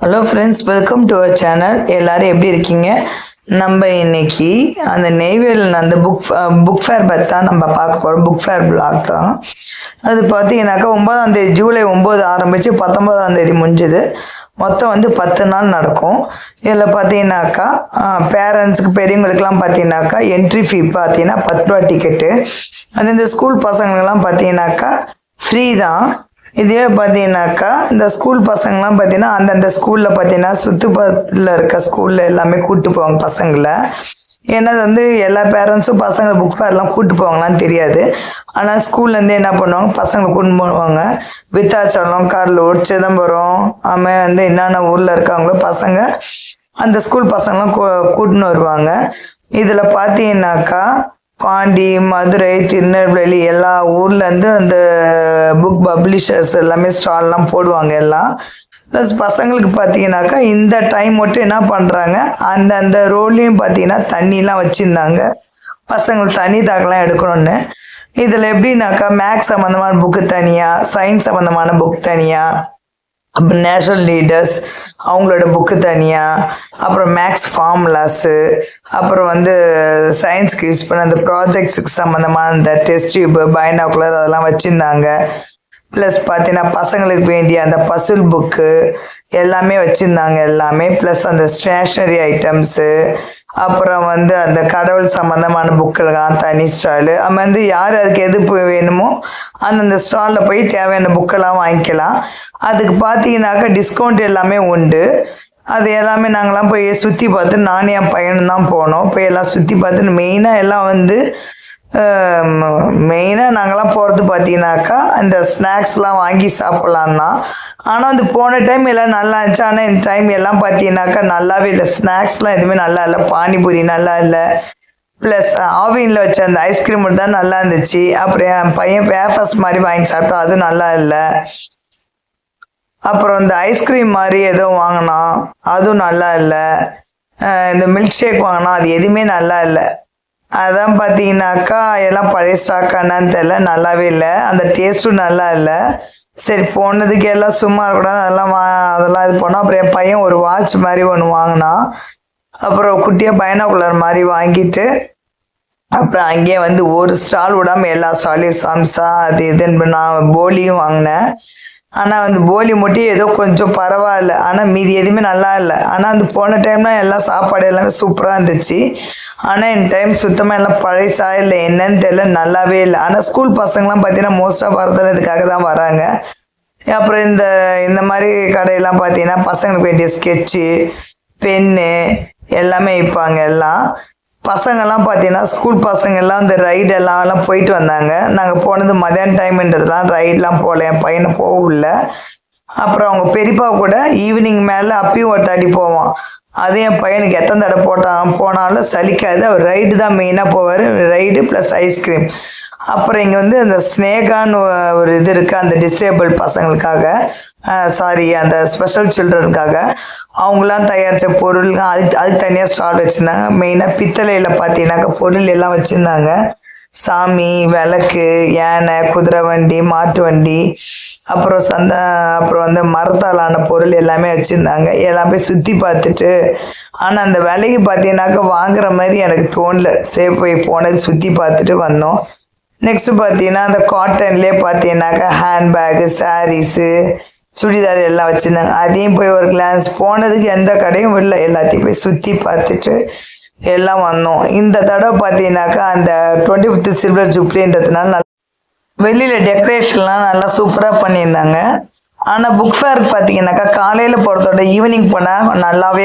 Hello friends, welcome to our channel. எல்லோரும் எப்படி இருக்கீங்க? நம்ம இன்னைக்கு அந்த நெய்வேலியில் அந்த புக் ஃபேர் பற்றி தான் நம்ம பார்க்க போகிறோம். புக் ஃபேர் பிளாக் தான் அது. பார்த்தீங்கன்னாக்கா 9ஆம் தேதி ஜூலை 9 ஆரம்பித்து 19ஆம் தேதி முடிஞ்சுது. மொத்தம் 10 நாள் நடக்கும். இதில் பார்த்தீங்கன்னாக்கா பேரண்ட்ஸுக்கு பெரியவங்களுக்கெல்லாம் பார்த்தீங்கன்னாக்கா என்ட்ரி ஃபீ பார்த்தீங்கன்னா 10 ரூபா டிக்கெட்டு. அது இந்த ஸ்கூல் பசங்களுக்கெல்லாம் பார்த்தீங்கன்னாக்கா ஃப்ரீ தான். இதே பார்த்தீங்கன்னாக்கா இந்த ஸ்கூல் பசங்கள்லாம் பார்த்தீங்கன்னா அந்தந்த ஸ்கூலில் பார்த்தீங்கன்னா சுற்றுப்பத்தில் இருக்க ஸ்கூலில் எல்லாமே கூப்பிட்டு போவாங்க பசங்களை. ஏன்னா எல்லா பேரண்ட்ஸும் பசங்களை புக் ஃபேர்லாம் கூப்பிட்டு போவாங்களான்னு தெரியாது. ஆனால் ஸ்கூல்லேருந்து என்ன பண்ணுவாங்க, பசங்களை கூட்டின்னு போவாங்க. விருத்தாச்சலம், கடலூர், சிதம்பரம், ஆமாம் என்னென்ன ஊரில் இருக்காங்களோ பசங்க அந்த ஸ்கூல் பசங்களாம் கூட்டின்னு வருவாங்க. இதில் பார்த்தீங்கன்னாக்கா பாண்டி, மதுரை, திருநெல்வேலி எல்லா ஊர்லேருந்து அந்த புக் பப்ளிஷர்ஸ் எல்லாமே ஸ்டால்லாம் போடுவாங்க எல்லாம். ப்ளஸ் பசங்களுக்கு பார்த்தீங்கன்னாக்கா இந்த டைம் மட்டும் என்ன பண்ணுறாங்க, அந்த ரோட்லேயும் பார்த்தீங்கன்னா தண்ணிலாம் வச்சுருந்தாங்க. பசங்களுக்கு தண்ணி தாக்கெல்லாம் எடுக்கணும்னு. இதில் எப்படின்னாக்கா மேக்ஸ் சம்மந்தமான புக்கு தனியாக, சயின்ஸ் சம்மந்தமான புக் தனியாக, அப்புறம் நேஷனல் லீடர்ஸ் அவங்களோட புக்கு தனியாக, அப்புறம் மேக்ஸ் ஃபார்முலாஸு, அப்புறம் சயின்ஸ்க்கு யூஸ் பண்ண அந்த ப்ராஜெக்ட்ஸுக்கு சம்மந்தமான அந்த டெஸ்ட் டியூப்பு, பைனாகுலர் அதெல்லாம் வச்சுருந்தாங்க. ப்ளஸ் பார்த்தீங்கன்னா பசங்களுக்கு வேண்டிய அந்த பசில் புக்கு எல்லாமே வச்சுருந்தாங்க எல்லாமே. ப்ளஸ் அந்த ஸ்டேஷ்னரி ஐட்டம்ஸு, அப்புறம் அந்த கடவுள் சம்மந்தமான புக்கெல்லாம் தனி ஸ்டாலு. அது யார் யாருக்கு எது வேணுமோ அந்தந்த ஸ்டாலில் போய் தேவையான புக்கெல்லாம் வாங்கிக்கலாம். அதுக்கு பார்த்தீங்கன்னாக்கா டிஸ்கவுண்ட் எல்லாமே உண்டு. அது எல்லாமே நாங்களாம் போய் சுற்றி பார்த்து நானும் என் பையனும் தான் போனோம். போய் எல்லாம் சுற்றி பார்த்து மெயினாக எல்லாம் மெயினாக நாங்களாம் போகிறது பார்த்தீங்கன்னாக்கா அந்த ஸ்நாக்ஸ்லாம் வாங்கி சாப்பிட்லாம் தான். ஆனால் போன டைம் எல்லாம் நல்லா இருந்துச்சு. ஆனால் இந்த டைம் எல்லாம் பார்த்தீங்கன்னாக்கா நல்லாவே இல்லை. ஸ்நாக்ஸ்லாம் எதுவுமே நல்லா இல்லை. பானிபூரி நல்லா இல்லை. ப்ளஸ் ஆவினில் வச்ச அந்த ஐஸ்கிரீம் தான் நல்லா இருந்துச்சு. அப்புறம் என் பையன் வேஃபர்ஸ் மாதிரி வாங்கி சாப்பிட்டோம், அதுவும் நல்லா இல்லை. அப்புறம் இந்த ஐஸ்கிரீம் மாதிரி ஏதோ வாங்கினோம், அதுவும் நல்லா இல்லை. இந்த மில்க் ஷேக் வாங்கினோம், அது எதுவுமே நல்லா இல்லை. அதான் பார்த்தீங்கன்னாக்கா எல்லாம் பழைய ஸ்டாக்கானான்னு தெரில, நல்லாவே இல்லை. அந்த டேஸ்ட்டும் நல்லா இல்லை. சரி போனதுக்கு எல்லாம் சும்மா இருக்கக்கூடாது, அதெல்லாம் இது பண்ணோம். அப்புறம் என் பையன் ஒரு வாட்ச் மாதிரி ஒன்று வாங்கினான். அப்புறம் குட்டியாக பைனாகுலர் மாதிரி வாங்கிட்டு அப்புறம் அங்கேயே ஒரு ஸ்டால் விடாமல் எல்லா ஸ்டாலையும் சம்சா அது இதுன்னு நான் போலியும் வாங்கினேன். ஆனால் போலி மட்டும் ஏதோ கொஞ்சம் பரவாயில்ல. ஆனால் மீதி எதுவுமே நல்லா இல்லை. ஆனால் போன டைம்லாம் எல்லாம் சாப்பாடு எல்லாமே சூப்பராக இருந்துச்சு. ஆனால் இந்த டைம் சுத்தமாக எல்லாம் பழைசா இல்லை, என்னன்னு தெரியல, நல்லாவே இல்லை. ஆனால் ஸ்கூல் பசங்களாம் பார்த்தீங்கன்னா மோஸ்ட்டாக வரதில்லை, இதுக்காக தான் வராங்க. அப்புறம் இந்த மாதிரி கடையெல்லாம் பார்த்தீங்கன்னா பசங்களுக்கு வேண்டிய ஸ்கெட்சு, பென்னு எல்லாமே விற்பாங்க எல்லாம். பசங்கள்லாம் பார்த்தீங்கன்னா ஸ்கூல் பசங்கள்லாம் அந்த ரைடெல்லாம் போயிட்டு வந்தாங்க. நாங்கள் போனது மதியான டைம்ன்றதுலாம் ரைடெலாம் போகல, என் பையனை போகல. அப்புறம் அவங்க பெரியப்பா கூட ஈவினிங் மேலே அப்பயும் ஒரு தாடி போவான். அது என் பையனுக்கு எத்தனை தடவை போனாலும் சலிக்காது. அவர் ரைடு தான் மெயினாக போவார். Ride plus ice cream. அப்புறம் இங்கே அந்த ஸ்னேகான்னு ஒரு இது இருக்குது, அந்த டிசேபிள் பசங்களுக்காக, அந்த ஸ்பெஷல் சில்ட்ரனுக்காக அவங்களாம் தயாரித்த பொருள் அதுக்கு தனியாக ஸ்டால் வச்சுருந்தாங்க. மெயினாக பித்தளையில் பார்த்தீங்கன்னாக்கா பொருள் எல்லாம் வச்சுருந்தாங்க. சாமி, விளக்கு, யானை, குதிரை வண்டி, மாட்டு வண்டி, அப்புறம் மரத்தாலான பொருள் எல்லாமே வச்சுருந்தாங்க. எல்லாம் போய் சுற்றி பார்த்துட்டு, ஆனால் அந்த விலைக்கு பார்த்தீங்கன்னாக்கா வாங்குற மாதிரி எனக்கு தோணல. போய் போனது சுற்றி பார்த்துட்டு வந்தோம். நெக்ஸ்ட்டு பார்த்தீங்கன்னா அந்த காட்டன்லேயே பார்த்தீங்கன்னாக்கா ஹேண்ட்பேகு, சாரீஸு, சுடிதார் எல்லாம் வச்சுருந்தாங்க. அதையும் போய் ஒரு கிளான்ஸ் போனதுக்கு எந்த கடையும் இல்லை, எல்லாத்தையும் போய் சுற்றி பார்த்துட்டு எல்லாம் வந்தோம். இந்த தடவை பார்த்தீங்கன்னாக்கா அந்த 25th சில்வர் ஜூப்ளின்றதுனால வெளியில் டெக்கரேஷன்லாம் நல்லா சூப்பராக பண்ணியிருந்தாங்க. ஆனால் புக் ஃபேருக்கு பார்த்தீங்கன்னாக்கா காலையில் போகிறதோட ஈவினிங் போனால் நல்லாவே